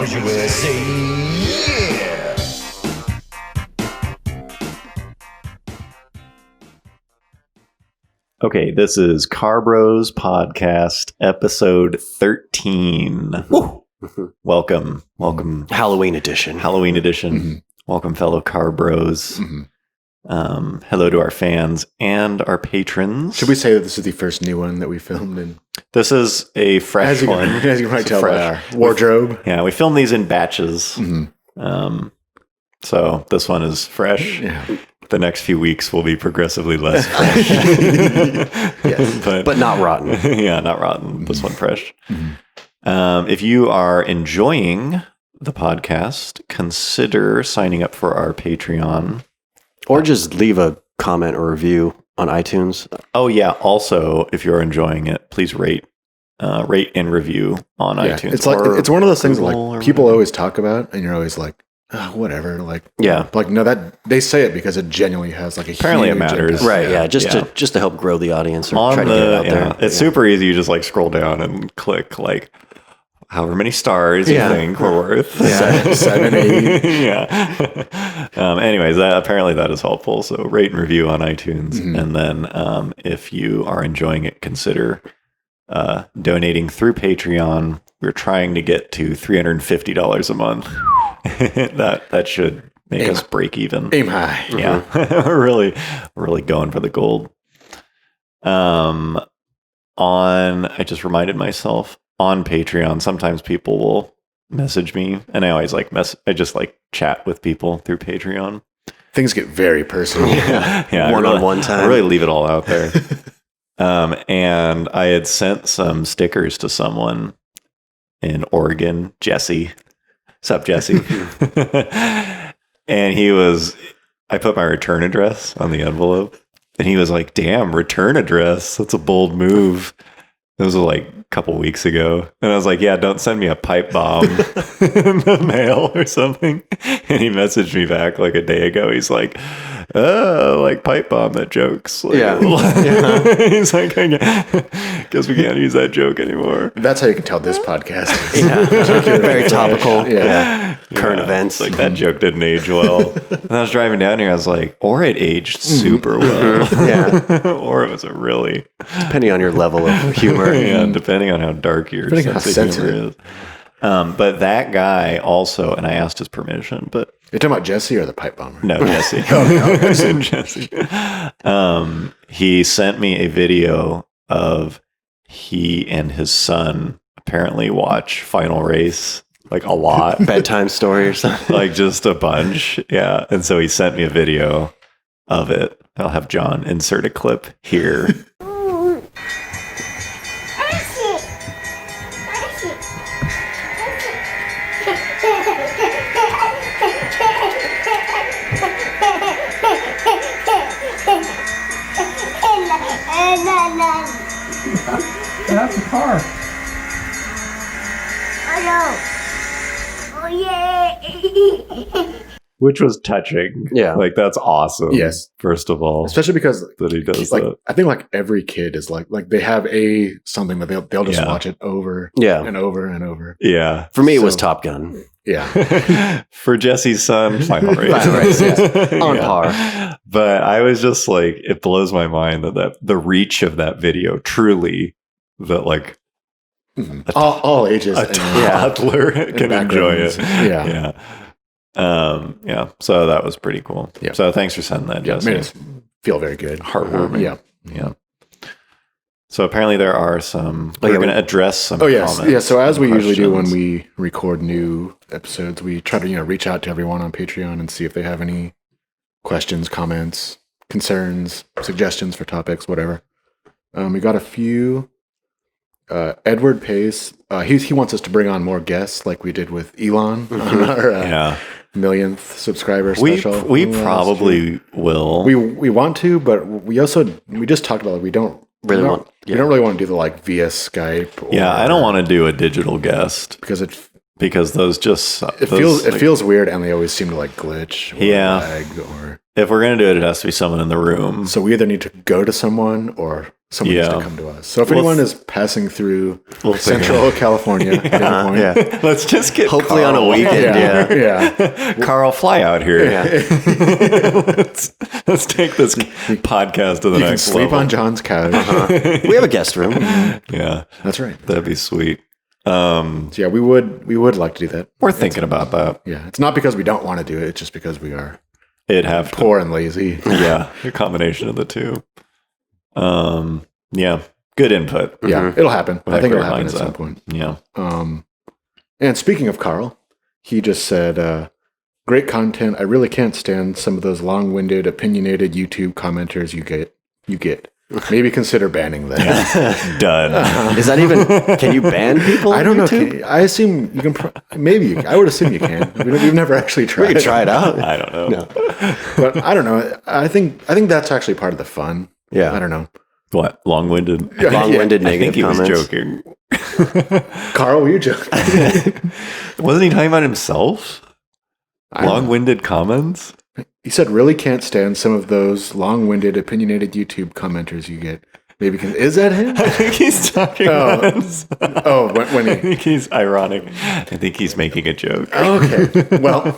Bros USA. Yeah. Okay, this is Car Bros Podcast, episode 13. Woo. Welcome. Halloween edition. Mm-hmm. Welcome, fellow Car Bros. Mm-hmm. Hello to our fans and our patrons. Should we say that this is the first new one that we filmed in? This is a fresh one. As you can probably It's tell by our fresh. wardrobe. Yeah, we filmed these in batches. Mm-hmm. So this one is fresh. Yeah. The next few weeks will be progressively less fresh. Yes. But not rotten. Yeah, not rotten. This one fresh. Mm-hmm. If you are enjoying the podcast, consider signing up for our Patreon. Or just leave a comment or review on iTunes. Oh yeah. Also, if you're enjoying it, please rate and review on iTunes. It's like or it's one of those things that, Google like or people whatever. always talk about, and you're always like, oh, whatever. Like, Yeah. like no, that they say it because it genuinely has like a Apparently it huge matters. impact. Right, yeah. Just Yeah. to help grow the audience or on try to get it the out there. It's super easy. You just like scroll down and click like however many stars Yeah. you think we're worth. Seven, 8. Yeah. Anyways, apparently that is helpful. So rate and review on iTunes, Mhm. and then if you are enjoying it, consider donating through Patreon. We're trying to get to $350 a month. that should make Aim- us break even. Aim high. Yeah, we're really going for the gold. I just reminded myself on Patreon, sometimes people will message me, and I always I just like chat with people through Patreon. Things get very personal. Yeah, One-on-one I time. really leave it all out there. And I had sent some stickers to someone in Oregon, Jesse. Sup, Jesse? And I put my return address on the envelope, and he was like, damn, return address. That's a bold move. It was like a couple weeks ago. And I was like, yeah, don't send me a pipe bomb in the mail or something. And he messaged me back like a day ago. He's like, oh, like pipe bomb, that joke's. Like, Yeah. He's like, I guess we can't use that joke anymore. That's how you can tell this podcast. Very topical. Yeah. Current events. Like that joke didn't age well. And I was driving down here, I was like, or it aged super well. Yeah. Or it was a really, Depending on your level of humor. yeah, depending on how dark your Depending on how sense of humor sensitive. is. But that guy also, and I asked his permission, but You're talking about Jesse or the pipe bomber? no, Jesse. Jesse. He sent me a video of he and his son apparently watch Final Race like a lot. Bedtime story or something. Like just a bunch. Yeah. And so he sent me a video of it. I'll have John insert a clip here. That's a car. Oh yeah. Which was touching. Yeah. Like that's awesome. Yes. First of all. Especially because that he does like that. I think like every kid is like they have something that they'll just Yeah. watch it over Yeah. and over and over. Yeah. For me, it was So- Top Gun. Yeah. For Jesse's son, Final Race. Final Race, yeah. On par. But I was just like, it blows my mind that the reach of that video truly that like all ages. a and- toddler can enjoy it. backgrounds. Yeah. Yeah. So that was pretty cool. Yeah. So thanks for sending that, Yeah, it Jesse. made us feel very good. Heartwarming. Yeah. Yeah. So apparently there are some. Oh, We're yeah, going to address some. Oh yes, comments yeah. So as we and usually do when questions. we record new episodes, we try to reach out to everyone on Patreon and see if they have any questions, comments, concerns, suggestions for topics, whatever. We got a few. Edward Pace, he wants us to bring on more guests like we did with Elon on our Yeah. millionth subscriber We special. last year. probably will. we want to, but we just talked about it. We don't Really we want- don't- we don't really want to do the like via Skype. Or, Yeah, I don't want to do a digital guest because because those just it feels weird, and they always seem to like glitch. Or Yeah. lag or If we're going to do it, it has to be someone in the room. So we either need to go to someone or someone needs to Yeah. come to us. So if We'll anyone f- is passing through We'll figure Central California at any point, Yeah. Let's just get Hopefully on a Carl. weekend. yeah, Yeah. yeah. Carl, fly out here. Yeah. let's take this podcast to the You can next sleep level. on John's couch. We have a guest room. Yeah, That's right. that'd be sweet. So yeah, we would like to do that. We're thinking about that. Yeah, it's not because we don't want to do it. It's just because we are It'd have to, poor and lazy. yeah, a combination of the two. Yeah, good input. Yeah, it'll happen. I Like think where it'll it happen at lines some up. point. Yeah, And speaking of Carl, he just said, "Great content. I really can't stand some of those long-winded, opinionated YouTube commenters you get. Maybe consider banning them." done. Is that even? Can you ban people? I on don't know. YouTube? I assume you can. Maybe I would assume you can. We've never actually tried. We could try it out. I don't know. No. But I don't know. I think that's actually part of the fun. Yeah. I don't know. What long-winded? Yeah. Long-winded I think negative he comments. was joking. Carl, were you joking? Wasn't he talking about himself? I don't know. Long-winded comments. He said, "Really can't stand some of those long-winded, opinionated YouTube commenters you get. Maybe is that him? I think he's talking Oh. about himself. Oh, when I he." think he's ironic. I think he's making a joke. Okay. Well,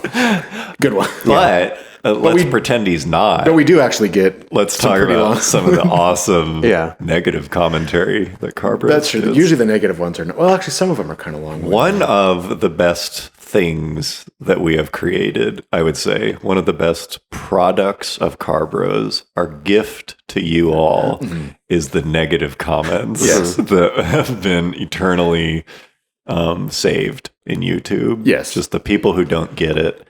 good one. But let's we- pretend he's not. But we do actually get. Let's some talk pretty about long- some of the awesome Yeah. negative commentary that Carbro That's true. does. Usually the negative ones are. Well, actually, some of them are kind of long. One of the best things that we have created, I would say, one of the best products of Carbros, our gift to you all, is the negative comments Yes. that have been eternally saved in YouTube. Yes. Just the people who don't get it.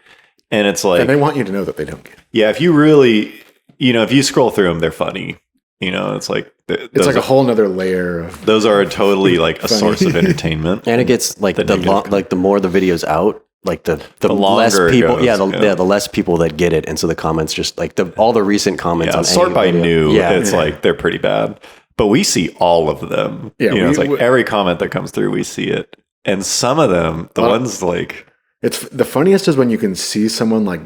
And it's like, And they want you to know that they don't get it. yeah, if you really, if you scroll through them, they're funny. It's like, It's like a whole nother layer of. those are totally like a Funny. source of entertainment. And it gets like the negative the more the video's out, like the longer less it people. goes, Yeah, yeah. the less people that get it, and so the comments just like all the recent comments Yeah, on sort any by video. new. Yeah, It's like they're pretty bad, but we see all of them. Yeah, it's like we- every comment that comes through, we see it, and some of them, the Well, ones like It's the funniest is when you can see someone like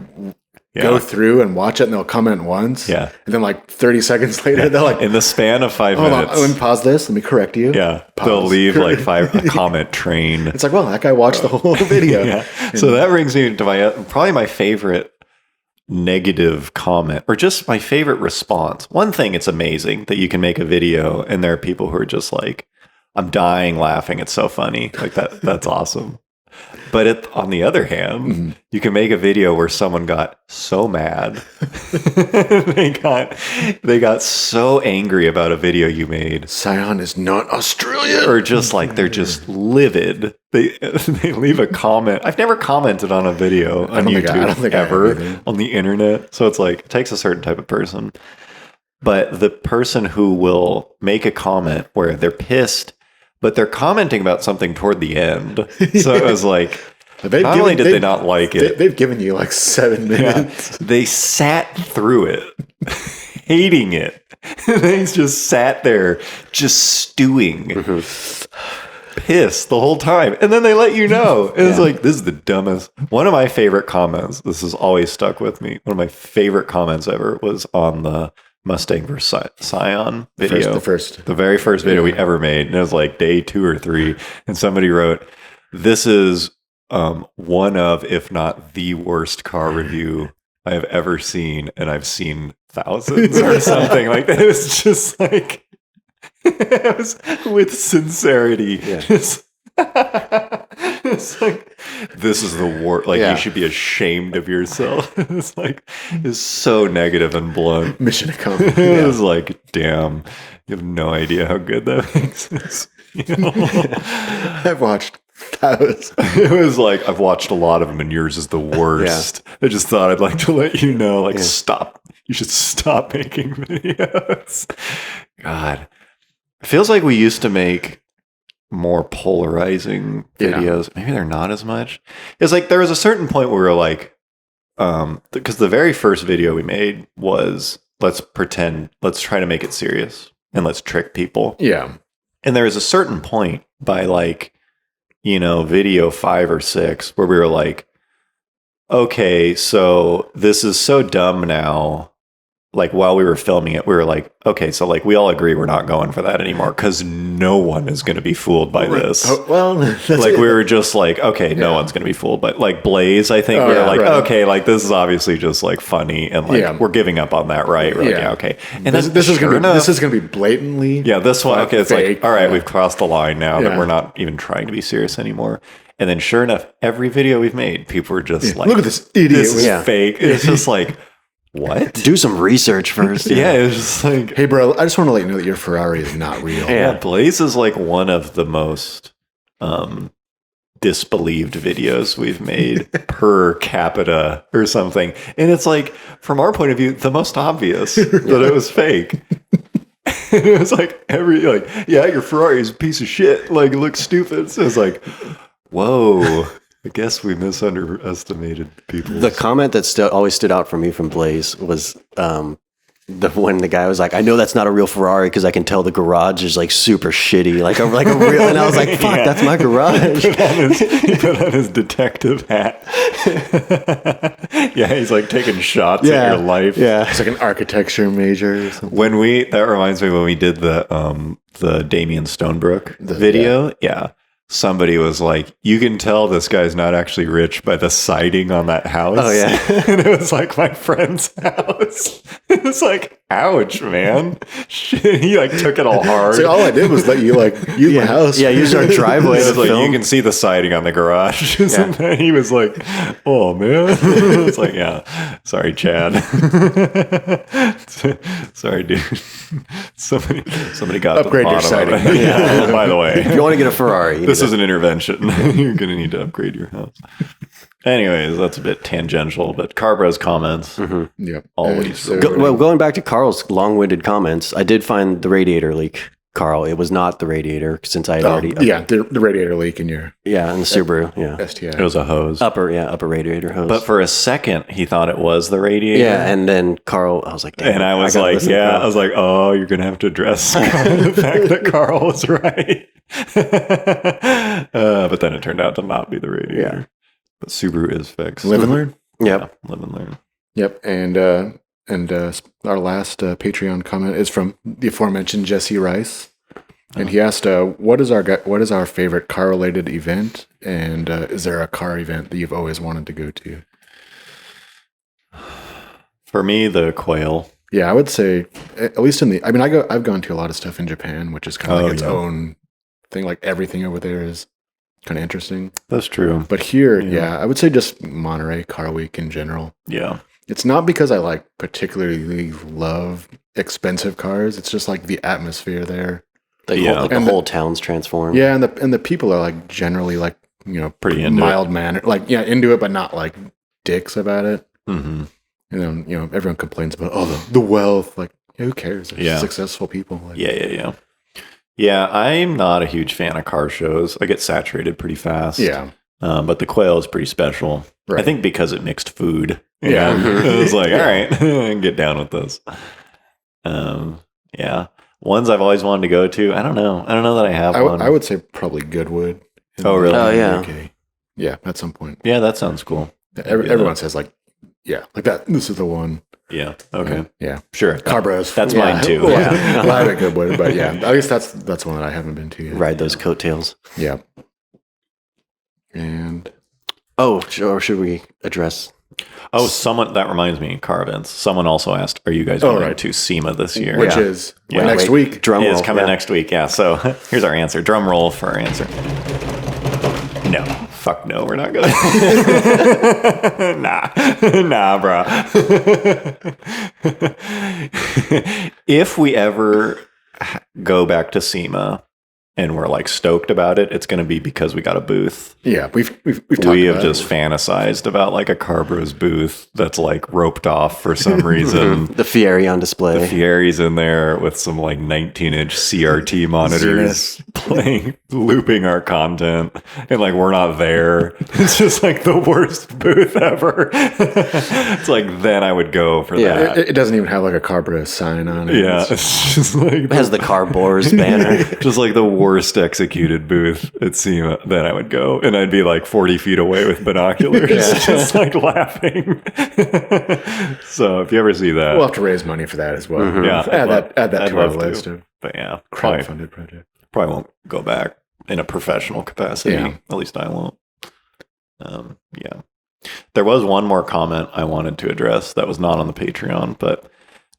go through and watch it, and they'll comment once. Yeah. And then like 30 seconds later, they're like, in the span of 5 "Hold on, minutes. let me pause this. Let me correct you." Yeah, Pause. they'll leave like a comment train. It's like, well, that guy watched the whole video. Yeah. So that brings me to probably my favorite negative comment, or just my favorite response. One thing, it's amazing that you can make a video and there are people who are just like, I'm dying laughing. It's so funny. Like that's awesome. But on the other hand, you can make a video where someone got so mad. they got so angry about a video you made. Scion is not Australian. Or just like they're just livid. They leave a comment. I've never commented on a video on don't YouTube think I have ever either. on the internet. So it's like it takes a certain type of person. But the person who will make a comment where they're pissed, but they're commenting about something toward the end. So it was like, not only did they not like it, They've given you like 7 minutes. they sat through it, hating it. They just sat there, just stewing, pissed the whole time. And then they let you know. And it's like, this is the dumbest. One of my favorite comments, this has always stuck with me. One of my favorite comments ever was on the Mustang vs. Scion video. The very first video we ever made. And it was like day 2 or 3. And somebody wrote, this is one of, if not the worst car review I have ever seen. And I've seen thousands or something like that. It was just like, it was with sincerity. Just- it's like, this is the worst. Like, you should be ashamed of yourself. It's like, it's so negative and blunt. Mission accomplished. It was like, damn, you have no idea how good that makes sense. I've watched thousands. It was like, I've watched a lot of them and yours is the worst. I just thought I'd like to let you know, like, stop. You should stop making videos. God. It feels like we used to make more polarizing videos. Maybe they're not as much. It's like there was a certain point where we were like, because the very first video we made was let's try to make it serious and let's trick people. Yeah. And there was a certain point by like, video 5 or 6 where we were like, okay, so this is so dumb now. Like while we were filming it, we were like, okay, so like we all agree we're not going for that anymore because no one is going to be fooled by this. Oh, well, that's Like it. we were just like, okay, no one's going to be fooled. But like Blaze, I think Oh, we were yeah, like, right. okay, like this is obviously just like funny and like Yeah. we're giving up on that, right? We're like, Yeah. yeah, okay. And this, then this is sure gonna be enough- this is gonna be blatantly yeah, this one, okay, it's fake. like, all right, Yeah. we've crossed the line now that Yeah. we're not even trying to be serious anymore. And then sure enough, every video we've made, people were just like, Look at this idiot. this is Yeah. fake. It's just like, what? Do some research first. Yeah, it's just like, Hey, bro, I just want to let you know that your Ferrari is not real. yeah, Blaze is like one of the most disbelieved videos we've made per capita or something. And it's like, from our point of view, the most obvious that it was fake. It was like yeah, your Ferrari is a piece of shit. Like, it looks stupid. So it's like, whoa, I guess we misunderestimated people. The comment that always stood out for me from Blaze was when the guy was like, "I know that's not a real Ferrari because I can tell the garage is like super shitty, like a real." And I was like, "Fuck, Yeah. that's my garage." He put on his detective hat. Yeah, he's like taking shots at your life. Yeah. It's like an architecture major or something. That reminds me when we did the Damien Stonebrook video. Yeah. Somebody was like, you can tell this guy's not actually rich by the siding on that house. Oh, yeah. And it was like my friend's house. It's like, ouch, man. Shit, he like took it all hard. So all I did was let you like use my house. Yeah, use our driveway It to was like, film. you can see the siding on the garage. And he was like, oh, man. It's like, yeah. Sorry, Chad. Sorry, dude. Somebody got Upgrade your to the bottom of siding. it. Yeah. By the way. If you want to get a Ferrari, you This need is an intervention. You're going to need to upgrade your house. Anyways, that's a bit tangential, but Carbro's comments Yeah. always. So- going back to Carl's long-winded comments, I did find the radiator leak. Carl, it was not the radiator since I had already yeah, the radiator leak in your in the Subaru, STI. It was a hose. upper radiator hose. But for a second, he thought it was the radiator. yeah, and then Carl, I was like, damn, And I was gotta like, listen to yeah, Carl. I was like, oh, you're going to have to address the fact that Carl was right. But then it turned out to not be the radiator. Yeah. But Subaru is fixed. Live and learn. Yep. Yeah, live and learn. Yep. And our last Patreon comment is from the aforementioned Jesse Rice. And he asked, what is our favorite car related event? And is there a car event that you've always wanted to go to? For me, the quail. Yeah, I would say at least I've gone to a lot of stuff in Japan, which is kind of Oh, like its yeah. own thing. Like everything over there is kind of interesting. That's true. But here, Yeah. I would say just Monterey Car Week in general. Yeah. It's not because I like particularly love expensive cars. It's just like the atmosphere there. Yeah. The And whole town's transformed. Yeah, and the people are like generally like, Pretty into mild mannered, like into it, but not like dicks about it. Mm-hmm. Everyone complains about the wealth. Like, who cares? They're Yeah. successful people. Like, Yeah. Yeah, I'm not a huge fan of car shows. I get saturated pretty fast. yeah, But the quail is pretty special. Right. I think because it mixed food. Yeah. It was like, all right, get down with this. Yeah. Ones I've always wanted to go to. I don't know that I have one. I would say probably Goodwood. Oh, really? Oh, yeah. UK. Yeah, at some point. Yeah, that sounds cool. Everyone says like, yeah, like that. This is the one. Yeah. Okay. Yeah. Sure. Car Bros. That's Yeah. mine too. Well, Yeah. well, I have a Goodwood, but yeah, I guess that's one that I haven't been to yet. Ride those coattails. Yeah. And Oh, or should we address? Oh, that reminds me, car events. Someone also asked, are you guys Oh, going right. to SEMA this year? which Yeah. is Yeah. next Wait, week. Drum It's roll. coming yeah. next week. Yeah. So here's our answer. Drum roll for our answer. No. Fuck no. We're not going to. Nah, bro. If we ever go back to SEMA and we're like stoked about it, it's going to be because we got a booth. Yeah, we've talked We have about just it. fantasized about like a Carbros booth that's like roped off for some reason. The Fieri on The display. Fieri's in there with some like 19-inch CRT monitors Zenith. like looping our content and like we're not there. It's just like the worst booth ever. It's like then I would go for Yeah. that. It doesn't even have like a Carbro sign on it. Yeah, It's just- it's just like It has the Carbors banner. just like the worst executed booth at SEMA. Then I would go and I'd be like 40 feet away with binoculars, just like laughing. So if you ever see that, we'll have to raise money for that as well. Mhm. Yeah, add that I'd to our love to. list of but yeah, probably crowdfunded projects. won't go back in a professional capacity. Yeah. At least I won't. Yeah. There was one more comment I wanted to address that was not on the Patreon, but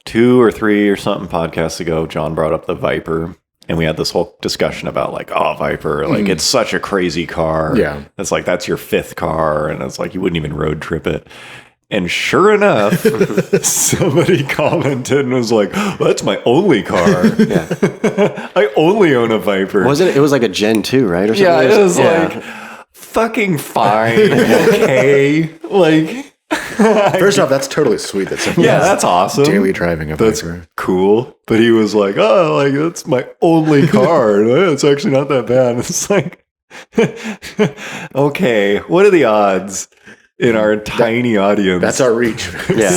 2 or 3 or something podcasts ago, John brought up the Viper. And we had this whole discussion about like, oh, Viper, like it's such a crazy car. Yeah. It's like, that's your 5th car. And it's like, you wouldn't even road trip it. And sure enough, somebody commented and was like, well, that's my only car. Yeah. I only own a Viper. Wasn't it? It was like a Gen 2, right? Or Yeah, something? it was like, fucking fine. Okay. Like, First off, that's totally sweet that someone yeah, that's awesome. daily driving a That's Viper. cool. But he was like, oh, like, that's my only car. It's actually not that bad. It's like, okay, what are the odds in our tiny audience? That's our reach. Yeah.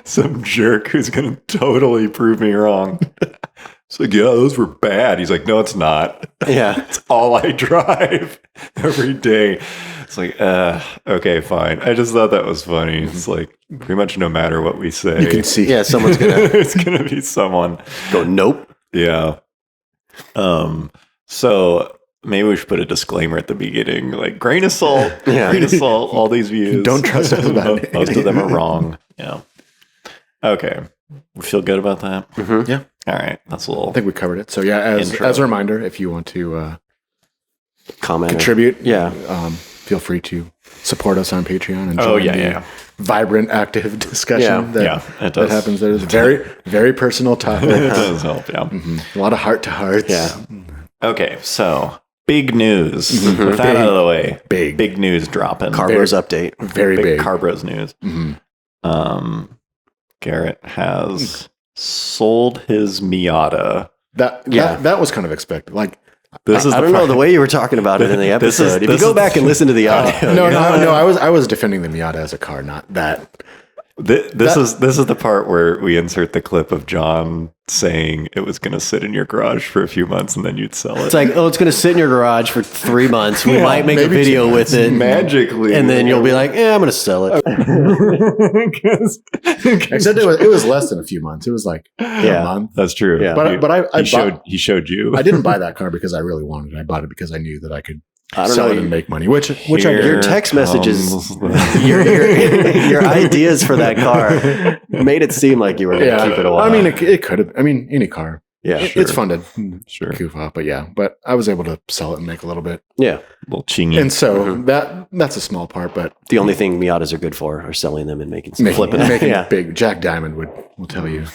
some jerk who's going to totally prove me wrong. It's like, yeah, those were bad. He's like, no, it's not. Yeah. It's all I drive every day. It's like, okay, fine. I just thought that was funny. It's like, pretty much no matter what we say, You can see. Yeah, someone's going to there's going to be someone. go, nope. Yeah. So maybe we should put a disclaimer at the beginning, like grain of salt, Yeah. grain of salt, all these views. Don't trust us about Most of them are wrong. Yeah. Okay. We feel good about that? Mhm. Yeah. All right. That's a little. I think we covered it. So yeah, as Intro. a reminder, if you want to Comment. or- contribute, Yeah. feel free to support us on Patreon and Oh, join yeah, the yeah. vibrant, active discussion that, Yeah, it that does. happens there. It's a very, very personal topic. It does help. Yeah. A lot of heart to hearts. Yeah. Okay. So big news. With that out of the way, Big. news dropping. Carbros update. Very big big. Carbros news. Mhm. Garrett has sold his Miata. That was kind of expected. Like, This is I don't know the way you were talking about it in the This is- episode. If this you go is- back and listen to the audio, no. I was defending the Miata as a car, not that. This is the part where we insert the clip of John saying it was going to sit in your garage for a few months and then you'd sell it. it's like, oh, it's going to sit in your garage for 3 months. We Yeah, might make a maybe video 2 with it, magically, and then you'll be like, I'm going to sell it. Except it was less than a few months. It was like Yeah. a month. That's true. Yeah. But he showed you. I didn't buy that car because I really wanted it. I bought it because I knew that I could I don't sell know. it and make money. Which I Here did. Your text messages, comes the- your ideas for that car made it seem like you were going to keep it a while. I mean, it could have. I mean, any car. yeah, It's fun to sure, goof off, but yeah. But I was able to sell it and make a little bit. yeah. little chingy. And so that's a small part, but The only thing Miatas are good for are selling them and making some making, flipping. making Yeah, big. Jack Diamond will tell you.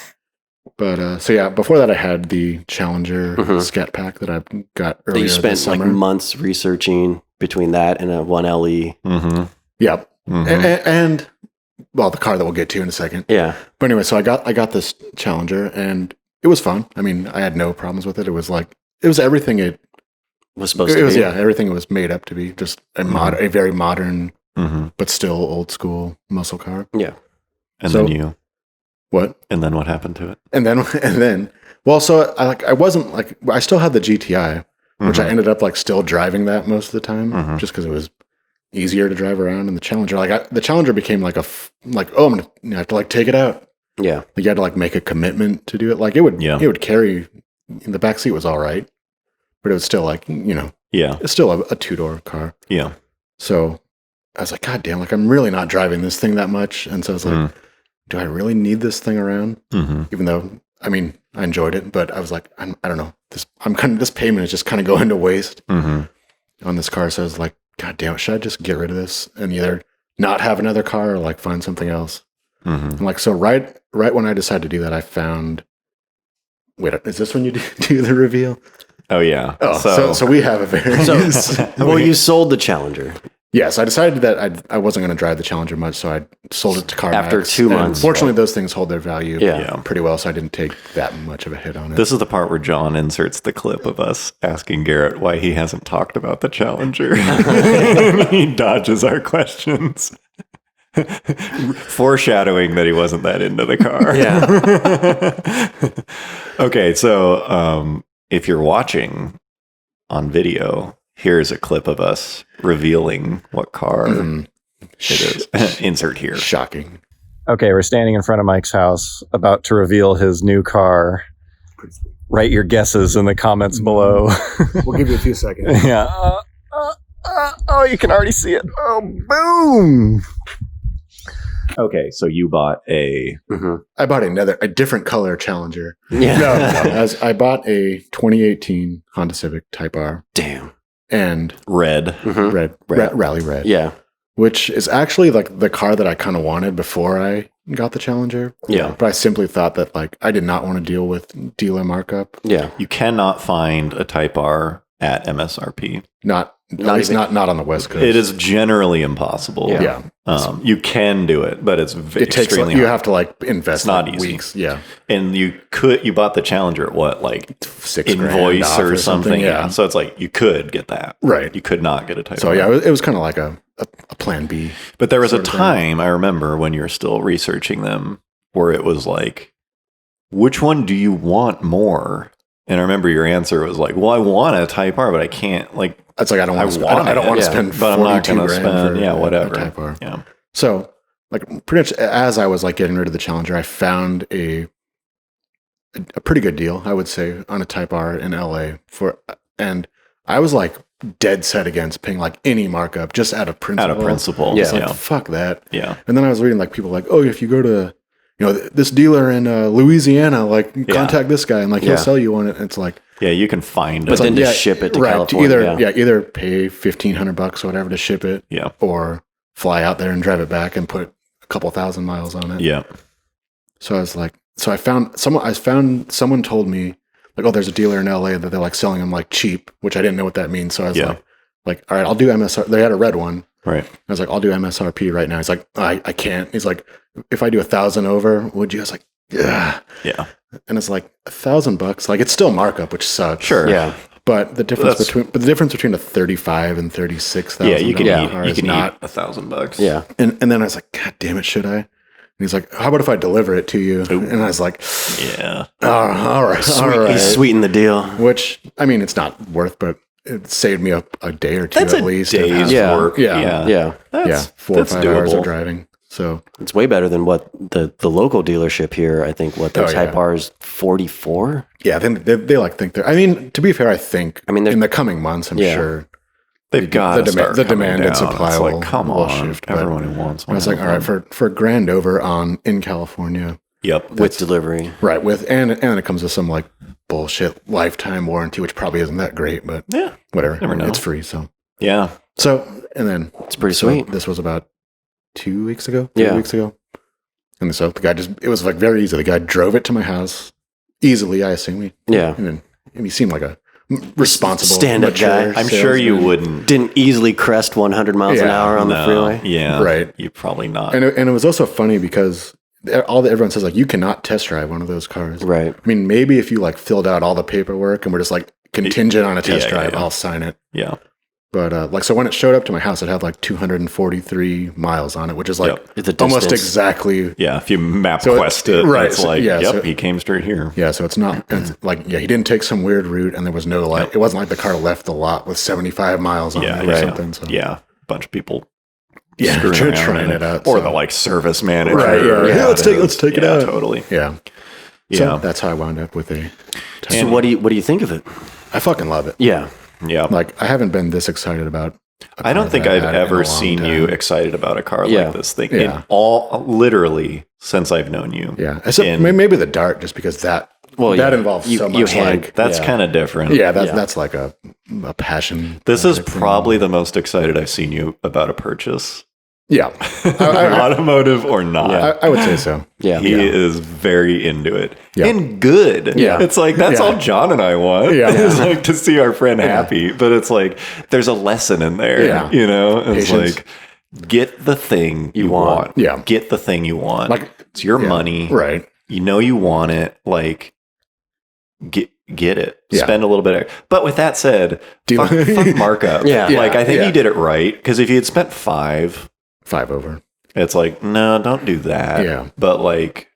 But so yeah, before that I had the Challenger Mhm. Scat Pack that I got that earlier you spent this like summer. months researching between that and a 1LE. Mm-hmm. Yep. Mm-hmm. And well, the car that we'll get to in a second. Yeah, But anyway, so I got this Challenger and it was fun. I mean, I had no problems with it. It was everything it was supposed it to was. be. Yeah, everything it was made up to be. Just a very modern Mm-hmm. but still old school muscle car. Yeah. And So- then what happened to it? And then well, so I wasn't like I still had the GTI, which I ended up like still driving that most of the time, Mhm. just because it was easier to drive around. And the Challenger, the Challenger became like I'm gonna have to like take it out. Yeah, Like you had to like make a commitment to do it. Like it would carry. The back seat was all right, but it was still like Yeah. it's still a 2-door car. Yeah. So I was like, God damn, like I'm really not driving this thing that much. And so I was like, do I really need this thing around? Mm-hmm. Even though, I mean, I enjoyed it, but I was like, I don't know. This payment is just kind of going to waste Mm-hmm. on this car. So I was like, God damn it, should I just get rid of this and either not have another car or like find something else? Mm-hmm. And like, so right when I decided to do that, I found, wait, is this when you do the reveal? Oh yeah. Oh, so we have a very, well, you sold the Challenger. Yes, I decided that I wasn't going to drive the Challenger much, so I sold it to CarMax. After 2 And months, fortunately, those things hold their value Yeah. pretty well, so I didn't take that much of a hit on it. This is the part where John inserts the clip of us asking Garrett why he hasn't talked about the Challenger. He dodges our questions. Foreshadowing that he wasn't that into the car. Okay, so if you're watching on video, here's a clip of us revealing what car it is. Insert here. Shocking. Okay, we're standing in front of Mike's house, about to reveal his new car. Write your guesses in the comments below. We'll give you a few seconds. Yeah. Oh, you can already see it. Oh, boom! Okay, so you bought a I bought a different color Challenger. Yeah. No. I bought a 2018 Honda Civic Type R Damn. and red. Mhm. Rally Red. Yeah. Which is actually like the car that I kind of wanted before I got the Challenger. Yeah. But I simply thought that like I did not want to deal with dealer markup. Yeah. You cannot find a Type R at MSRP. Not even- not on the West Coast. It is generally impossible. Yeah. You can do it, but it's It takes extremely you hard. have to like invest It's not like, easy. weeks. Yeah. And you bought the Challenger at what, like $6,000 invoice off or something? Yeah. So it's like you could get that. Right. You could not get a Type So R. yeah, it was kind of like a plan B. But there was a sort of thing. time, I remember, when you were still researching them, where it was like, which one do you want more? And I remember your answer was like, well, I want a Type R, but I can't, like, It's like I don't want to. want I don't it, want to yeah. spend. but I'm not going to 42 grand spend, for yeah, whatever. a Type R. Yeah. So, like, pretty much as I was like getting rid of the Challenger, I found a pretty good deal, I would say, on a Type R in LA and I was like dead set against paying like any markup just out of principle. Out of principle. Yeah. It's like, Yeah. fuck that. Yeah. And then I was reading like people like, oh, if you go to, this dealer in Louisiana, like contact this guy and like Yeah. he'll sell you one. And it's like, Yeah. You can find But it. then yeah, to ship it to right, California. either pay $1,500 or whatever to ship it, Yeah. or fly out there and drive it back and put a couple thousand miles on it. Yeah. So I was like, I found someone told me like, oh, there's a dealer in LA that they're like selling them like cheap, which I didn't know what that means. So I was Yeah. like, all right, I'll do MSR. They had a red one. Right. I was like, I'll do MSRP right now. He's like, I can't. He's like, if I do 1,000 over, would you? I was like, yeah. Yeah. And it's like $1,000. Like it's still markup, which sucks. Sure. Yeah. But the difference between a 35 and 36,000. Yeah. You can car eat. You is can not. eat $1,000. Yeah. And then I was like, God damn it, should I? And he's like, how about if I deliver it to you? Ooh. And I was like, Yeah. oh, all right. He sweetened the deal. Which, I mean, it's not worth, but it saved me a day or two That's at a least. day's Yeah. work. Yeah. Yeah. Yeah. 4 or that's 5 hours doable. of driving. So, It's way better than what the local dealership here. I think what their Oh, Type yeah. R is 44. yeah, they like think they're, I mean, to be fair, I think I mean, they're- in the coming months, I'm Yeah. sure. They've got the to start the coming demand and down. supply It's will, like, come will on, shift. But everyone who wants I one. was like, has all right, one. for a grand over in California, Yep. With delivery. right? And it comes with some like bullshit lifetime warranty, which probably isn't that great, but Yeah. whatever. Never know. It's free, so Yeah. and then It's pretty so sweet. this was about 2 weeks ago, Yeah. 3 weeks ago, and so the guy it was like very easy. The guy drove it to my house easily. I assume Yeah. and he seemed like a responsible, Stand-up mature guy. I'm sure you salesman. wouldn't. Didn't easily crest 100 miles an Yeah. hour on the No. freeway. Yeah. Right. You probably not. And it was also funny because everyone says like you cannot test drive one of those cars. Right. I mean, maybe if you like filled out all the paperwork and we're just like contingent on a test Yeah, drive, yeah. I'll sign it. yeah. But like so when it showed up to my house, it had like 243 miles on it, which is like It's a almost distance. exactly. Yeah. If you map So quest it, right, it's so- like, yeah, yep, so- he came straight here. Yeah, so it's not it's like he didn't take some weird route, and there was no like it wasn't like the car left the lot with 75 miles on Yeah. it or Yeah. something. So Yeah. A bunch of people. yeah, screwing they're around trying in it out. Or so- the like service manager. Right, yeah. Yeah, let's take it Yeah, out. Totally. yeah. Yeah. So that's how I wound up with a. So what do you think of it? I fucking love it. Yeah. Yeah. Like I haven't been this excited about. a I don't car think that I've had in a ever long seen time. you excited about a car Yeah. like this thing. Yeah. In all, literally, since I've known you. Yeah, except in- maybe the Dart, just because that involves so much. Like, That's Yeah. kind of different. yeah, Yeah. that's like a passion. This is project thing. probably the most excited I've seen you about a purchase Yeah. automotive or not. I would say so. Yeah. He is very into it Yeah. and good. Yeah. It's like, that's Yeah. all John and I want. Yeah. It's like to see our friend happy, but it's like, there's a lesson in there, Yeah. you know? It's Patience. like, get the thing you want. Yeah. Get the thing you want. Like, it's your yeah. money. Right. You know, you want it. Like, get it. Yeah. Spend a little bit. But with that said, Do- fuck markup. Yeah. Like, I think Yeah. he did it right. Because if he had spent 5, 5 over. it's like, no, don't do that. Yeah. But like,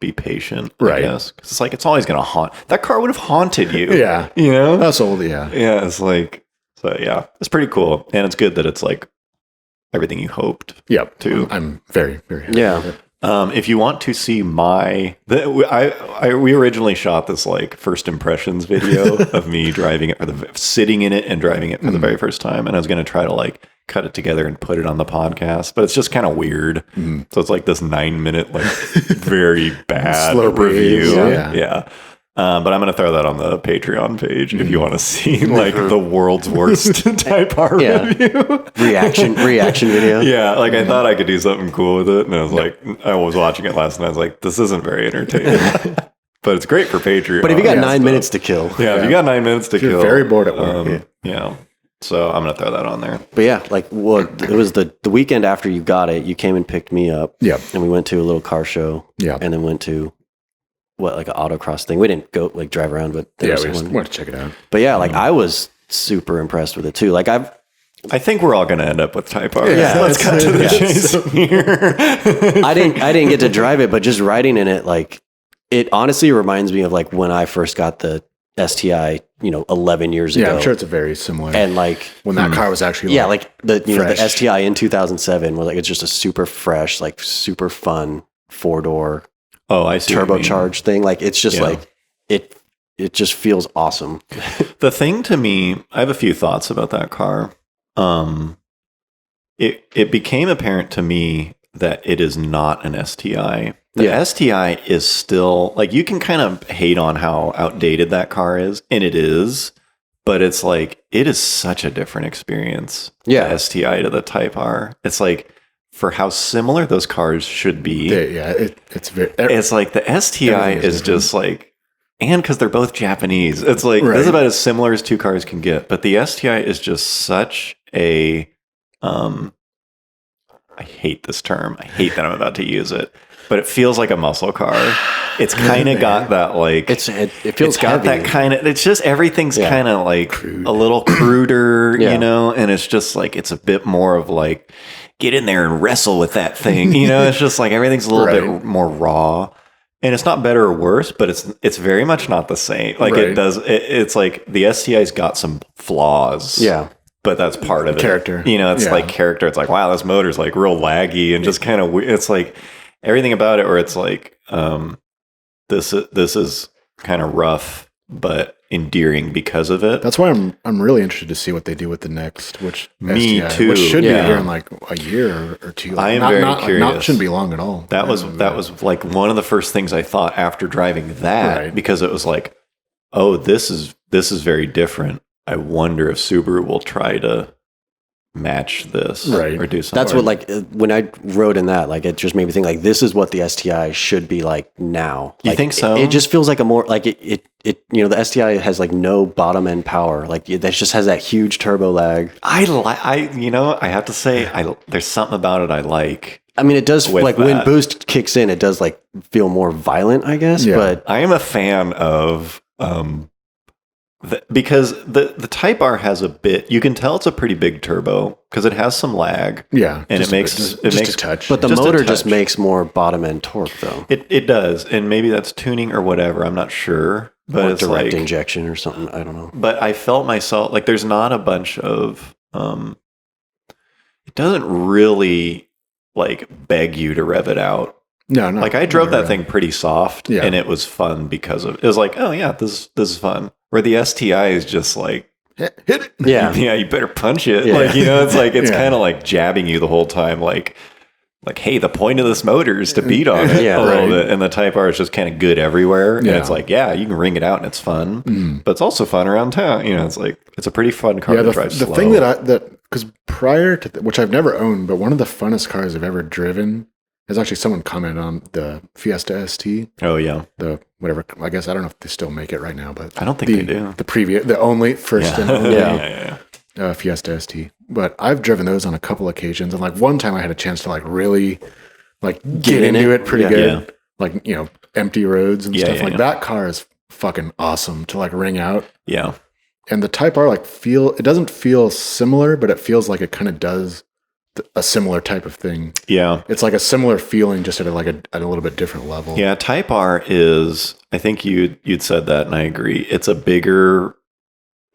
be patient, I Right. guess. 'Cause it's like, it's always going to haunt. That car would have haunted you. Yeah. You know? That's old. Yeah. Yeah. It's like, so yeah, it's pretty cool. And it's good that it's like everything you hoped. Yep. Too. I'm very, very happy. Yeah. with it. If you want to see we originally shot this like first impressions video of me driving it, sitting in it and driving it for the very first time. And I was going to try to like cut it together and put it on the podcast, but it's just kind of weird. So it's like this 9-minute, like very bad Slow breeze, review. yeah. Yeah. But I'm going to throw that on the Patreon page if you want to see like the world's worst Type R Yeah. review. Reaction video. Yeah, like I thought I could do something cool with it, and I was like, I was watching it last night. I was like, this isn't very entertaining, but it's great for Patreon. But if you got and 9 stuff. minutes to kill. yeah, if you got 9 minutes to If you're kill, very bored at work, yeah. So I'm gonna throw that on there. But yeah, like it was the weekend after you got it, you came and picked me up. Yep. And we went to a little car show. Yeah. And then went to like an autocross thing. We didn't go like drive around, but there Yeah. was We just one. wanted to check it out. But yeah, like I was super impressed with it too. Like I think we're all gonna end up with Type R. Yeah, Let's cut to the chase here. I didn't get to drive it, but just riding in it, like it honestly reminds me of like when I first got the STI, 11 years Yeah. ago. I'm sure it's a very similar. And like, when that car was actually yeah, like the the fresh. STI in 2007 was like it's just a super fresh, like super fun 4-door Oh, I see. what you mean. turbocharged thing. Like it's just Yeah. like it just feels awesome. The thing to me, I have a few thoughts about that car. It became apparent to me that it is not an STI. The Yeah. STI is still like, you can kind of hate on how outdated that car is, and it is, but it's like it is such a different experience. Yeah. The STI to the Type R. It's like for how similar those cars should be. it's very. It's like the STI Everything is is different. just like, and because they're both Japanese, it's like this is Right. about as similar as two cars can get. But the STI is just such a, I hate this term. I hate that I'm about to use it, but it feels like a muscle car. It's kind of got that like It feels it's got heavy. that kind of. It's just everything's Yeah. kind of like a little cruder, Yeah. you know. And it's just like it's a bit more of like get in there and wrestle with that thing, you know. It's just like everything's a little Right. bit more raw, and it's not better or worse, but it's very much not the same. Like it Right. does. It's like the STI's got some flaws, Yeah. but that's part of it. Character. You know, it's Yeah. like character. It's like, wow, this motor's like real laggy and just kind of weird. It's like everything about it, where it's like, this is kind of rough, but endearing because of it. That's why I'm really interested to see what they do with the next, which Me STI, too. which should Yeah. be here in like a year or two. I am Not- very not, like, curious. shouldn't be long at all. That was like one of the first things I thought after driving that, Right. because it was like, oh, this is very different. I wonder if Subaru will try to match this, Right. or do something. That's what like when I wrote in that, like it just made me think like this is what the STI should be like now. You Like, think so? It just feels like a more like it the STI has like no bottom end power. Like that just has that huge turbo lag. I have to say, there's something about it I like. I mean, it does With like when that. boost kicks in, it does like feel more violent, I guess. Yeah. But I am a fan of because the Type R has a bit. You can tell it's a pretty big turbo because it has some lag. Yeah, And just it a makes- bit, it just makes- a touch. but the Just a motor just touch. makes more bottom end torque though. It does, and maybe that's tuning or whatever. I'm not sure, but Or it's direct like, injection or something. I don't know. but I felt myself like there's not a bunch of it doesn't really like beg you to rev it out. no, Like I drove never that really. thing pretty soft, Yeah. and it was fun because of it was like, oh yeah, this is fun. Where the STI is just like, Hit it. Yeah. yeah, you better punch it. Yeah. Like, you know, it's like it's Yeah. kind of like jabbing you the whole time, like hey, the point of this motor is to beat on it Yeah. a little Right. bit. And the Type R is just kind of good everywhere. And Yeah. it's like, yeah, you can ring it out and it's fun. Mm. But it's also fun around town. You know, it's like it's a pretty fun car Yeah, to the drive slow. thing that because prior to which I've never owned, but one of the funnest cars I've ever driven is actually someone commented on the Fiesta ST. Oh yeah. The whatever, I guess I don't know if they still make it right now, but I don't think they do. The only first and only Yeah. Fiesta ST. But I've driven those on a couple occasions, and like one time I had a chance to like really like get in into it. it pretty Yeah. good, like empty roads and Yeah, stuff. yeah, Like yeah. that car is fucking awesome to like ring out. Yeah. And the Type R it doesn't feel similar, but it feels like it kind of does a similar type of thing. Yeah. It's like a similar feeling, just at a little bit different level. Yeah. Type R is, I think you'd said that, and I agree. It's a bigger,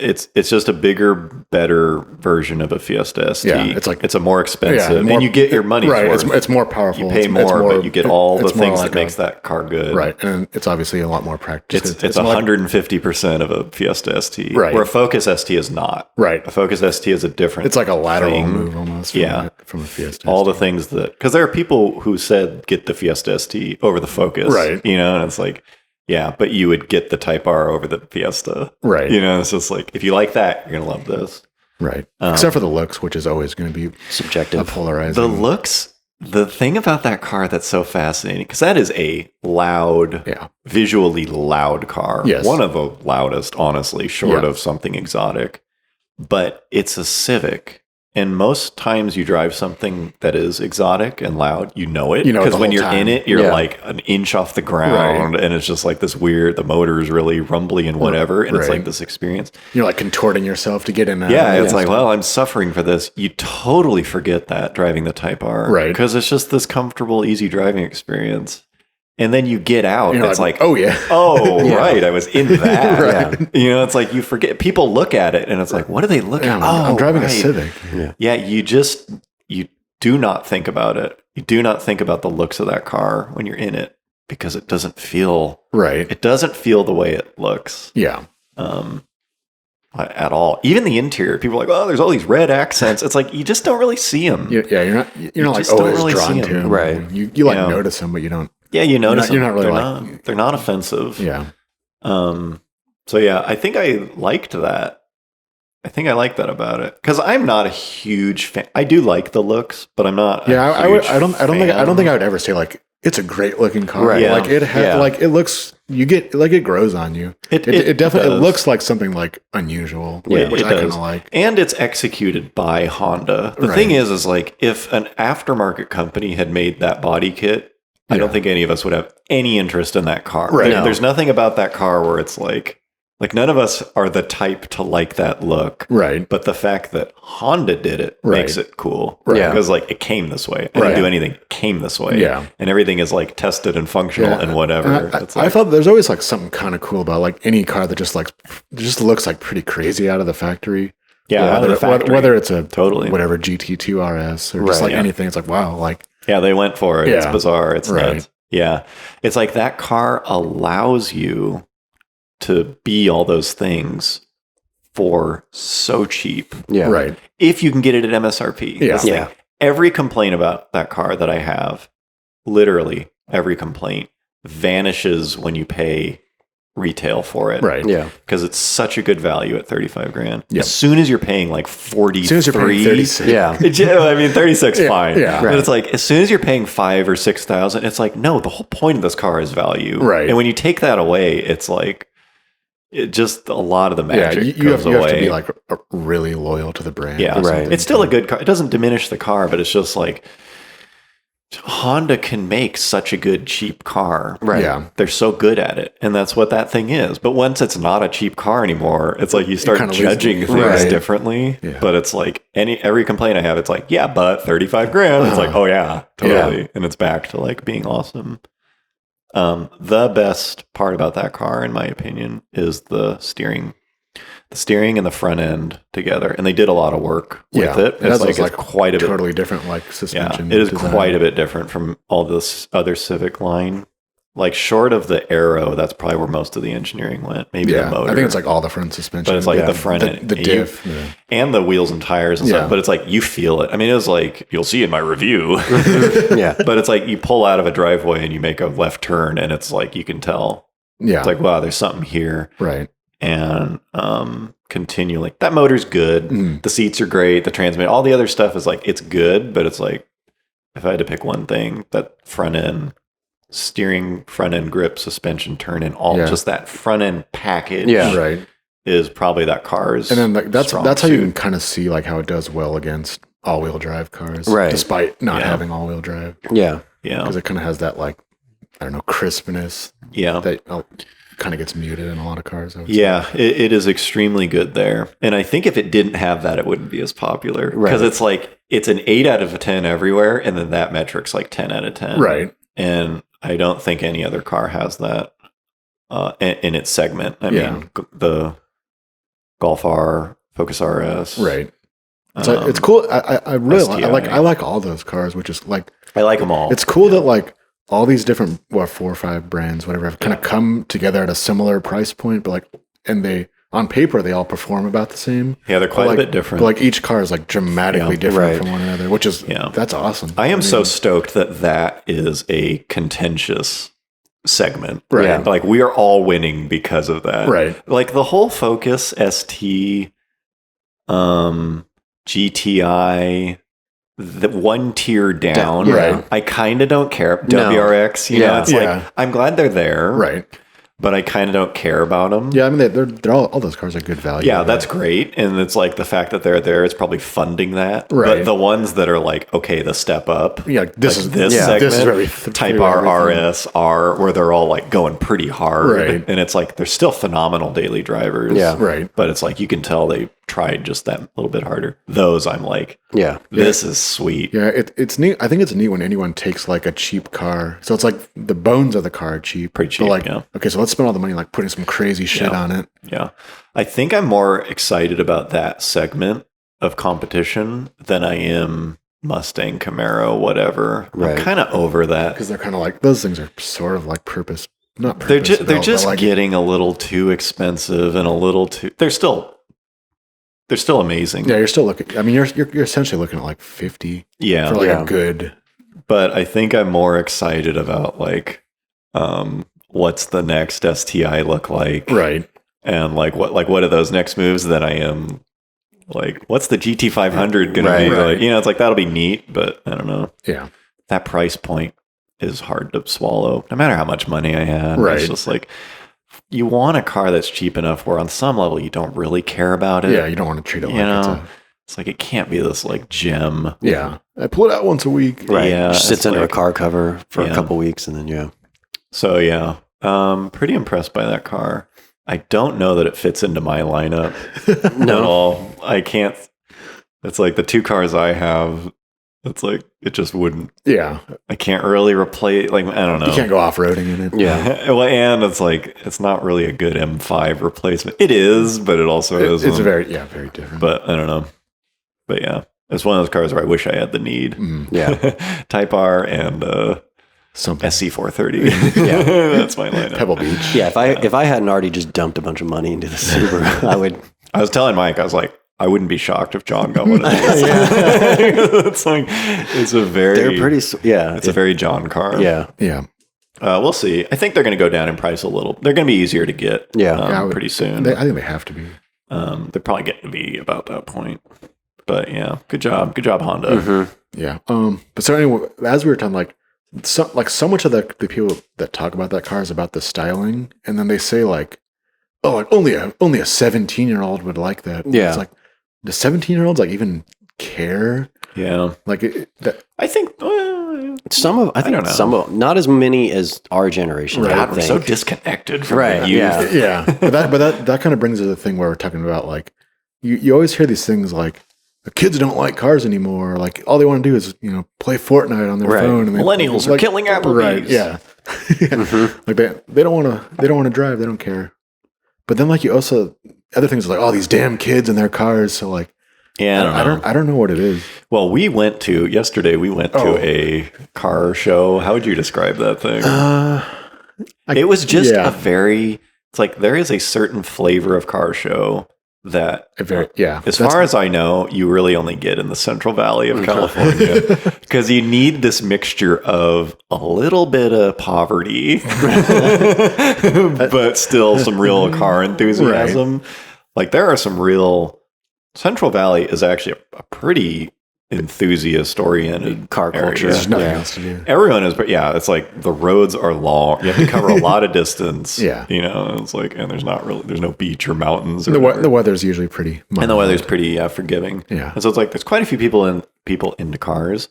it's just a bigger, better version of a Fiesta ST. Yeah, it's like- it's a more expensive, more- and you get your money's right. worth. It's more powerful. You pay It's more, but you get all the it's more things like that makes that car good. right, and it's obviously a lot more practice. It's more like- 150% of a Fiesta ST, Right. where a Focus ST is not. right. A Focus ST is a different. It's like a lateral thing. move almost. From a Fiesta. All the things because there are people who said get the Fiesta ST over the Focus, Right. And it's like, yeah, but you would get the Type R over the Fiesta, Right. It's just like, if you like that, you're gonna love this. Right. Except for the looks, which is always going to be a Subjective. polarizing. The looks, the thing about that car that's so fascinating, because that is a loud, Yeah. visually loud car. Yes. One of the loudest, honestly, short Yeah. of something exotic. But it's a Civic. And most times you drive something that is exotic and loud, you know it. You know it Because the when whole you're time. in it, you're Yeah. like an inch off the ground. And it's just like this weird, the motor is really rumbly and whatever. And it's Right. like this experience. You're like contorting yourself to get in there. Yeah, it's like, well, I'm suffering for this. You totally forget that driving the Type R. Right. Because it's just this comfortable, easy driving experience. And then you get out, You're it's like, oh yeah. oh, right, I was in that. Right. It's like you forget. People look at it and it's like, what do they look Yeah, at? I'm driving a right. Civic. Yeah, you do not think about it. You do not think about the looks of that car when you're in it because it doesn't feel Right. the way it looks Yeah. at all. Even the interior, people are like, oh, there's all these red accents. It's like you just don't really see them. Yeah. You're not like just don't always really drawn see to 'em. them. Right. You like Yeah. notice them, but you don't. Yeah, you notice you're not them. really They're not offensive. Yeah. So yeah, I think I liked that. I think I like that about it because I'm not a huge fan. I do like the looks, but I'm not. Yeah. I don't think fan. I would ever say like it's a great looking car. Right. Yeah. Like it has Yeah. like it looks. You get like it grows on you. It definitely does. looks like something like unusual. Yeah, which it I kind does. of like. And it's executed by Honda. The Right. thing is like if an aftermarket company had made that body kit, I don't Yeah. think any of us would have any interest in that car. Right. There- No. There's nothing about that car where it's like none of us are the type to like that look. Right. But the fact that Honda did it Right. makes it cool. Right. Yeah. Because it came this way. I Right. didn't do anything. It came this way. Yeah. And everything is tested and functional Yeah. and whatever. And It's I thought there's always like something kind of cool about like any car that just looks like pretty crazy out of the factory. yeah, out of the factory. Whether it's a Totally. whatever GT2 RS or just Right. like Yeah. anything, it's like wow, like Yeah, they went for it. It's Yeah. bizarre. It's Right. nuts. Yeah. It's like that car allows you to be all those things for so cheap Yeah. right, if you can get it at MSRP. Yeah. That's the Yeah. thing. Every complaint about that car that I have, literally every complaint, vanishes when you pay retail for it. right. Yeah. Because it's such a good value at 35 grand. Yep. As soon as you're paying like 43, As soon as you're paying 36, Yeah. I mean, 36 Yeah, fine. yeah. But Right. it's like, as soon as you're paying 5,000 or 6,000, it's like, no, the whole point of this car is value. Right. And when you take that away, it's like, it just, a lot of the yeah. magic You have goes away. to be like really loyal to the brand. Yeah. or Right. something. It's still a good car. It doesn't diminish the car, but it's just like, Honda can make such a good, cheap car. Right. Yeah. They're so good at it. And that's what that thing is. But once it's not a cheap car anymore, it's like you start kinda lose- judging things Right. differently. Yeah. But it's like every complaint I have, it's like, yeah, but 35 grand. It's like, oh yeah, totally. And it's back to being awesome. The best part about that car, in my opinion, is the steering. The steering and the front end together. And they did a lot of work with Yeah. it. That's It's quite a bit totally different like yeah, suspension. it is design. quite a bit different from all this other Civic line. Like short of the Aero, that's probably where most of the engineering went. Maybe Yeah, the motor. I think it's like all the front suspension, but it's like yeah. the front end, the and you- diff. Yeah. and the wheels and tires and Yeah. stuff. But it's like you feel it. I mean, it was like you'll see in my review. Yeah. But it's like you pull out of a driveway and you make a left turn, and it's like you can tell. Yeah, It's like wow, there's something here. right. And continually. That motor's good. The seats are great. The transmission, all the other stuff is like, it's good, but it's like, if I had to pick one thing, that front end, steering, front end grip, suspension, turn in, all just that front end package Right. is probably that car's. And then like that's strong how you suit. can kind of see like how it does well against all-wheel drive cars, Right. despite not Yeah. having all-wheel drive, Yeah. Yeah. because it kind of has that like I don't know crispness Yeah. that kind of gets muted in a lot of cars. I would say. Yeah, it is extremely good there. And I think if it didn't have that, it wouldn't be as popular. Because Right. it's like, it's an 8 out of 10 everywhere. And then that metric's like 10 out of 10. Right. And I don't think any other car has that in its segment. I mean, the Golf R, Focus RS. Right. So it's cool. I really STI. I like all those cars, which is like I like them all. it's cool that like all these different 4 or 5 brands, whatever, have kind of come together at a similar price point, but like and they on paper they all perform about the same. Yeah, they're But, quite like, a bit different. But like each car is like dramatically Yeah. different Right. from one another, which is that's awesome. I am so stoked that is a contentious segment. Right. Yeah. Like we are all winning because of that. Right. Like the whole Focus ST GTI, the one tier down. Right. I kind of don't care. No. WRX, you know, Yeah. it's like I'm glad they're there. Right. But I kind of don't care about them. Yeah, I mean they're all those cars are good value. Yeah, that's great. And it's like the fact that they're there is probably funding that. Right. But the ones that are like, okay, the step up. Yeah, this like is this yeah, segment, this is where we Type do R, everything. RS, R, where they're all like going pretty hard. Right. And it's like they're still phenomenal daily drivers. Yeah. Right. But it's like you can tell they tried just that little bit harder. Those I'm like, Yeah. this is sweet. Yeah, it's neat. I think it's neat when anyone takes like a cheap car. So it's like the bones of the car are cheap. Pretty cheap, But like, yeah. okay, so let's spend all the money like putting some crazy shit Yeah. on it. Yeah. I think I'm more excited about that segment of competition than I am Mustang, Camaro, whatever. Right. I'm kind of over that. Because they're kind of like those things are sort of like not They're purpose. they're just like, getting a little too expensive and a little too. They're still amazing. yeah, you're still looking. I mean, you're essentially looking at like 50 Yeah, for like Yeah. a good. but I think I'm more excited about like, what's the next STI look like, Right. and like what are those next moves than I am. Like, what's the GT500 gonna Right. be? Right. Like, you know, it's like that'll be neat, but I don't know. Yeah. That price point is hard to swallow, no matter how much money I had. Right. It's just like you want a car that's cheap enough where on some level you don't really care about it. Yeah, you don't want to treat it You like know, it's like it can't be this like gem. yeah. I pull it out once a week. Right. Yeah, Just sits it's under like- a car cover for Yeah. a couple weeks and then yeah. So yeah, pretty impressed by that car. I don't know that it fits into my lineup at all. I can't. It's like the two cars I have. It's like it just wouldn't. Yeah, I can't really replace. Like I don't know. you can't go off roading in it. Yeah. Well, and it's like it's not really a good M5 replacement. It is, but it also isn't. It's very different. But I don't know. But yeah, it's one of those cars where I wish I had the need. Yeah. Type R and Something. SC430. Yeah. That's my lineup. Pebble Beach. Yeah. If I hadn't already just dumped a bunch of money into the Subaru, I would. I was telling Mike, I was like, I wouldn't be shocked if John got one of these. It's like it's a very They're pretty. Yeah. it's a very John car. Yeah. Yeah. We'll see. I think they're going to go down in price a little. They're going to be easier to get. Yeah. Yeah, I would- pretty soon. I think they have to be. They're probably getting to be about that point. But yeah, good job, Honda. Mm-hmm. Yeah. But so anyway, as we were talking, like so much of the people that talk about that car is about the styling, and then they say like, oh, like only a 17-year-old would like that. Yeah. It's like the 17-year-olds like even care. Yeah, Like I think. I think don't know. some of not as many as our generation. Right. I God, would we're so think. disconnected from Right, the youth. yeah. yeah. But that kind of brings us to the thing where we're talking about like you always hear these things like the kids don't like cars anymore. Like all they want to do is play Fortnite on their Right. phone. And Millennials are killing Applebee's. Right? Yeah. Like they don't want to drive. They don't care. But then like you also other things like these damn kids in their cars. So like Yeah, I don't know what it is. Well, yesterday we went to a car show. How would you describe that thing? It was just yeah. it's like there is a certain flavor of car show that, as far as I know, you really only get in the Central Valley of California because you need this mixture of a little bit of poverty, but still some real car enthusiasm. like there are some real. Central Valley is actually a pretty enthusiast oriented Car culture. There's nothing Yeah. else to do. Everyone is, but yeah, it's like the roads are long. You have to cover a lot of distance. Yeah. you know, it's like, and there's no beach or mountains. Or The whatever. weather's usually pretty mild. And the weather's pretty forgiving. Yeah. And so it's like there's quite a few people into cars,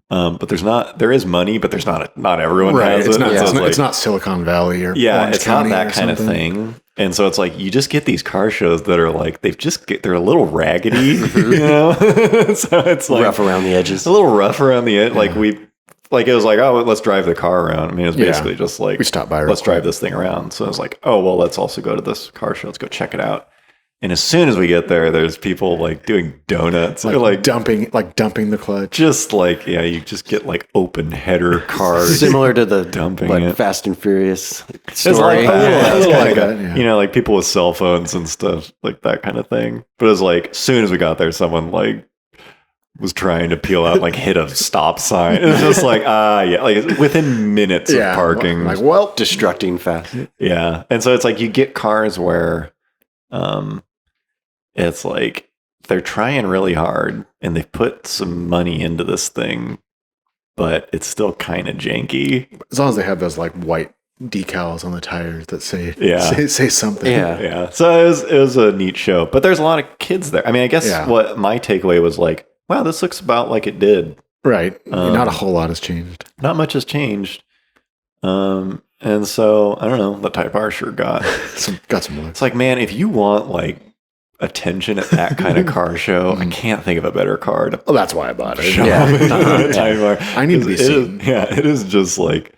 but there is money, but there's not everyone right. has It's it. not, And so it's, it's not, like, it's not Silicon Valley or yeah, Orange it's not County that or kind of something. thing. And so it's like you just get these car shows that are like they're a little raggedy, you know. So it's like Rough around the edges. a little rough around the edge. Like it was like, oh, let's drive the car around. I mean, it was Yeah. basically just like We stopped by real let's drive quick. this thing around. So I was like, oh well, let's also go to this car show. Let's go check it out. And as soon as we get there, there's people like doing donuts, or like dumping the clutch. just like you just get like open header cars. Similar to the Dumping what, it. Fast and Furious It's story. like that. It's Yeah, like that, yeah. you know, like people with cell phones and stuff, like that kind of thing. But it was like, as soon as we got there, someone like was trying to peel out, like hit a stop sign. It was just like, yeah, like within minutes of parking. Like, well, Destructing fast. Yeah. And so it's like you get cars where it's like they're trying really hard and they've put some money into this thing, but it's still kind of janky. as long as they have those like white decals on the tires that say Yeah. say something. Yeah. Yeah. So it was a neat show, but there's a lot of kids there. I mean, I guess Yeah. what my takeaway was like, wow, this looks about like it did. Right. Not a Um, whole lot has changed. Not much has changed. And so I don't know, the Type R sure got. Got some looks. It's like, man, if you want like attention at that kind of car show, I can't think of a better car to Oh, that's why I bought it. show Yeah. than the Type R. I need to be It is- seen. Yeah, it is just like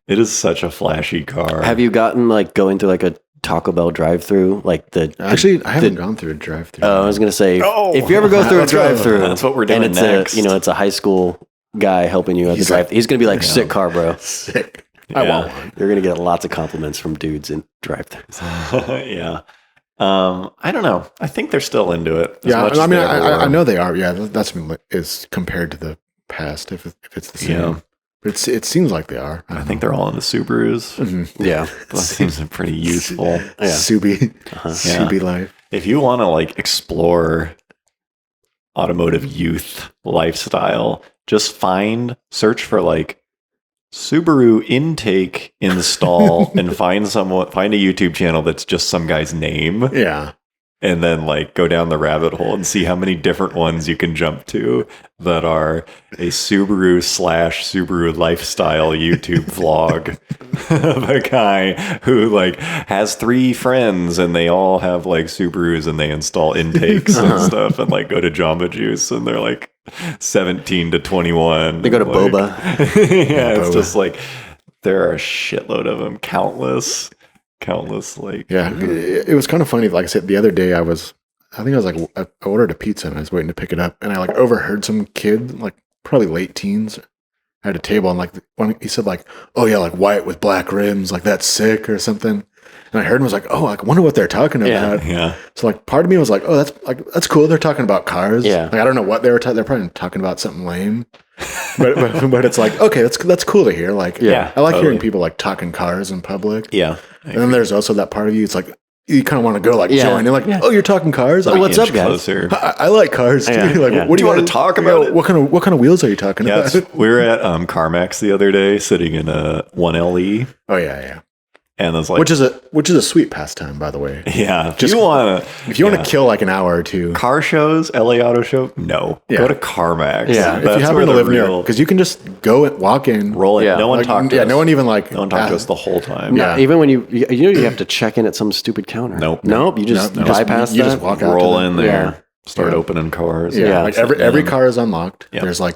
it is such a flashy car. Have you gotten like going through like a Taco Bell drive-through, like the Actually, I haven't gone through a drive-through. I was gonna say, Oh, if you ever go through a let's go. drive-through, That's what we're doing and it's next. it's a high school guy helping you at the He's drive. like- He's gonna be like, Yeah. sick car, bro. Sick. I Yeah. want one. You're gonna get lots of compliments from dudes in drive-throughs. Yeah. I don't know. I think they're still into it. as Yeah, much I as mean, they ever I were. know they are. Yeah, that's is compared to the past. If it's the same, Yeah. but it seems like they are. I think they're all into Subarus. Yeah, That seems pretty useful. yeah. Subi, Yeah. Subi life. If you want to like explore automotive youth lifestyle, just search for like Subaru intake install and find a YouTube channel that's just some guy's name, Yeah, and then like go down the rabbit hole and see how many different ones you can jump to that are a Subaru lifestyle YouTube vlog of a guy who like has 3 friends and they all have like Subarus and they install intakes and stuff and like go to Jamba Juice and they're like 17 to 21. They go to like, Boba. Yeah, it's Boba. just like there are a shitload of them, countless like yeah. It was kind of funny. Like I said, the other day I ordered a pizza and I was waiting to pick it up, and I like overheard some kid, like probably late teens, at a table, and like he said like, "Oh yeah, like white with black rims, like that's sick" or something. And I heard him was like, "Oh, like, I wonder what they're talking Yeah. about." yeah. So like part of me was like, "Oh, that's cool. They're talking about cars." Yeah. Like I don't know what they were talking. They're probably talking about something lame. but it's like, okay, that's cool to hear. Like, Yeah, I like totally. hearing people like talking cars in public. Yeah. And then there's also that part of you. It's like you kind of want to go like Yeah. join. You're like, Yeah. oh, you're talking cars. Oh, what's Inch up, guys? closer. I like cars too. Yeah, Like, yeah. what Do you wanna guys- talk about yeah, it? What kind of wheels are you talking Yeah, about? we were at CarMax the other day, sitting in a 1LE, Oh yeah. and I was like, Which is a sweet pastime, by the way. yeah, if just- you want to, If you want to kill like an hour or two, car shows, LA Auto Show, no, Yeah. go to CarMax. Yeah, if That's you happen where to the live near, real- because you can just go and walk in. roll it. Yeah. No one like, talked to yeah, us. no one even like No one talked to us the whole time. Yeah. Even when you have to check in at some stupid counter. Nope. You just bypass you that. just walk out. Roll to in the- there, Yeah. start Yeah. opening cars. Yeah, Yeah. like every car is unlocked. Yeah. There's like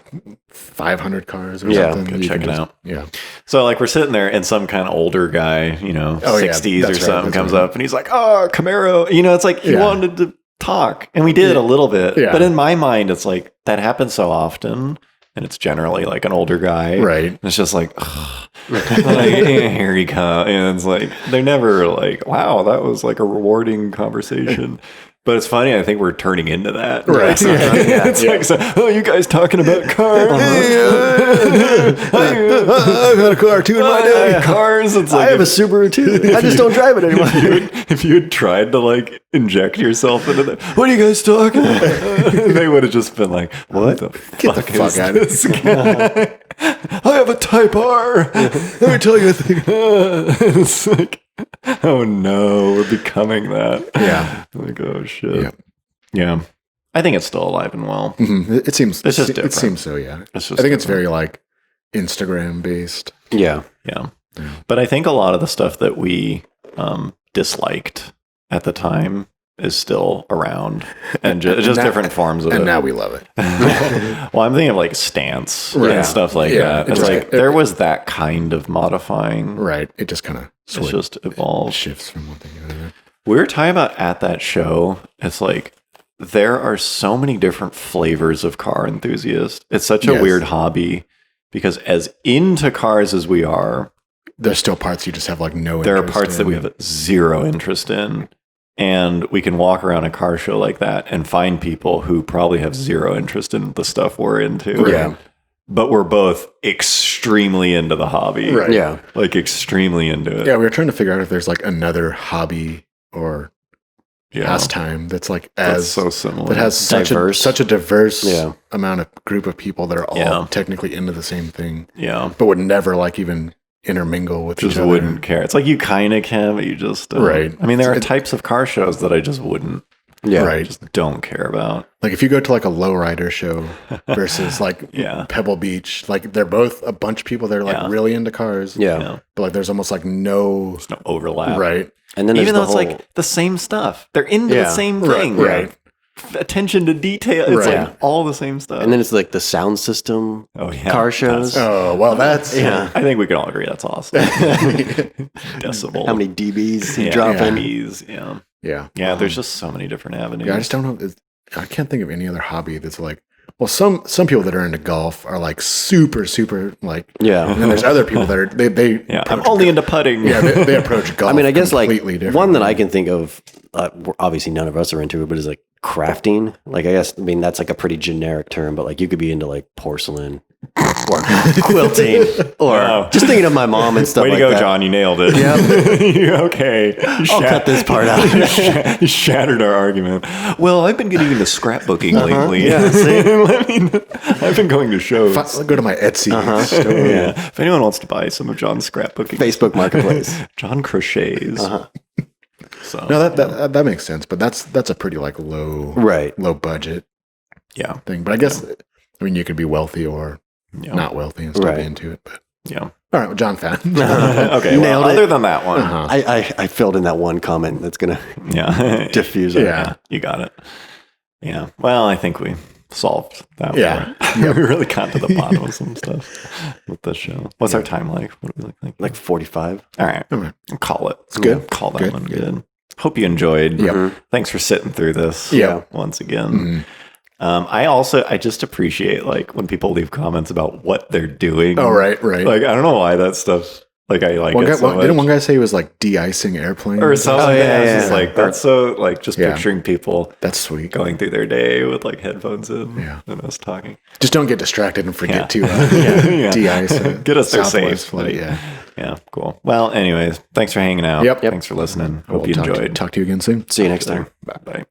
500 cars or Yeah. something. Go You check can it just- out. Yeah. So like we're sitting there and some kind of older guy, Oh, yeah, 60s or that's right, something that's comes right. up and he's like, oh, Camaro. It's like he Yeah. wanted to talk. And we did a little bit. Yeah. But in my mind, it's like that happens so often. And it's generally like an older guy. Right. And it's just like, ugh. Like, here he comes. And it's like, they're never like, wow, that was like a rewarding conversation. But it's funny. I think we're turning into that. Right. It's like, so, oh, you guys talking about cars? I've had a car too in my day. Cars. It's I like have a Subaru too. I just don't drive it anymore. if you had tried to like inject yourself into that, what are you guys talking about? They would have just been like, what the Get the fuck fuck is out of this guy? I have a Type R. Let me tell you a thing. It's like, oh no, we're becoming that. Yeah. Like, oh shit. Yeah. Yeah. I think it's still alive and well. Mhm. It seems. It's just It different. seems so. Yeah. It's I just think it's different. very like Instagram based. Yeah. Yeah. But I think a lot of the stuff that we disliked at the time is still around and just now- different forms of And it. now we love it. Well, I'm thinking of like stance Right. and stuff like Yeah, that. It's it's like like- there was that kind of modifying. Right. It just kind of It's just evolved. shifts from one thing to another. We were talking about at that show, it's like there are so many different flavors of car enthusiast. It's such a Yes. weird hobby because as into cars as we are, There's still parts you just have like no. there are interest parts that we in. have zero interest in. And we can walk around a car show like that and find people who probably have zero interest in the stuff we're into. Yeah. But we're both extremely into the hobby. Right. Yeah. Like extremely into it. Yeah, we were trying to figure out if there's like another hobby or Yeah. pastime that's like That's as so similar. that has Diverse. such a diverse Yeah. amount of group of people that are all Yeah. technically into the same thing, Yeah. but would never like even intermingle with Just each other. wouldn't care. It's like you kind of can, but you just don't. Right. I mean, there are It- types of car shows that I just wouldn't, Yeah. Right. just don't care about. Like if you go to like a lowrider show versus like Yeah. Pebble Beach, like they're both a bunch of people that are like Yeah. really into cars. Yeah. Yeah. But like there's almost like no There's no overlap. right. And then there's Even though the it's whole, like the same stuff. They're into the Yeah. same Right, thing. right. Attention to detail. It's Right. like all the same stuff. and then it's like the sound system oh, yeah. car shows. Oh well, that's Yeah. I think we can all agree that's awesome. Decibel. How many dBs you yeah, drop in? dBs, yeah. yeah. Yeah, there's just so many different avenues. Yeah, I just don't know. I can't think of any other hobby that's like. Well, some people that are into golf are like super like. Yeah. And then there's other people that are they Yeah, I'm approach- only into putting. yeah they approach golf. I mean, I guess like completely different. one that I can think of, obviously none of us are into it, but is like crafting. Like, I guess, I mean, that's like a pretty generic term, but like you could be into like porcelain or quilting or Wow. just thinking of my mom and stuff Way to like go, that. John. You nailed it. Yep. Okay. I'll cut this part out. You shattered our argument. Well, I've been getting into scrapbooking lately. Yeah, see? I mean, I've been going to shows. I'll go to my Etsy Uh-huh. store. Yeah. If anyone wants to buy some of John's scrapbooking, Facebook Marketplace. John crochets. Uh-huh. So No, that makes sense, but that's a pretty like low Right. budget yeah, thing. But I guess I mean you could be wealthy or yeah, not wealthy and still Right. be into it. But yeah. all right, well, John fan. Okay. Nailed Well, it. other than that one, Uh-huh. I filled in that one comment that's going to yeah, diffuse it. Yeah. you got it. Yeah. Well, I think we solved that. Yeah. one. We really got to the bottom of some stuff with this show. What's our time like? What do we like? Like 45. All right. All right. Call it. It's good. Call that Good. one good. Hope you enjoyed. Yep. Thanks for sitting through this. Yeah. Once again. Mhm. I just appreciate like when people leave comments about what they're doing. Oh right. Like I don't know why that stuff. Like I like One it guy, so didn't much. one guy say he was like de-icing airplanes Or something. Oh, yeah, It's yeah, just yeah. like that's so like just Yeah. picturing people That's sweet. going through their day with like headphones in Yeah. and us talking. Just don't get distracted and forget Yeah. to Yeah. de-ice. a Get us there Southwest safe. flight. Yeah. Yeah, cool. Well, anyways, thanks for hanging out. Yep. Thanks for listening. Hope you We'll enjoyed. talk to you again soon. See you next time. Bye.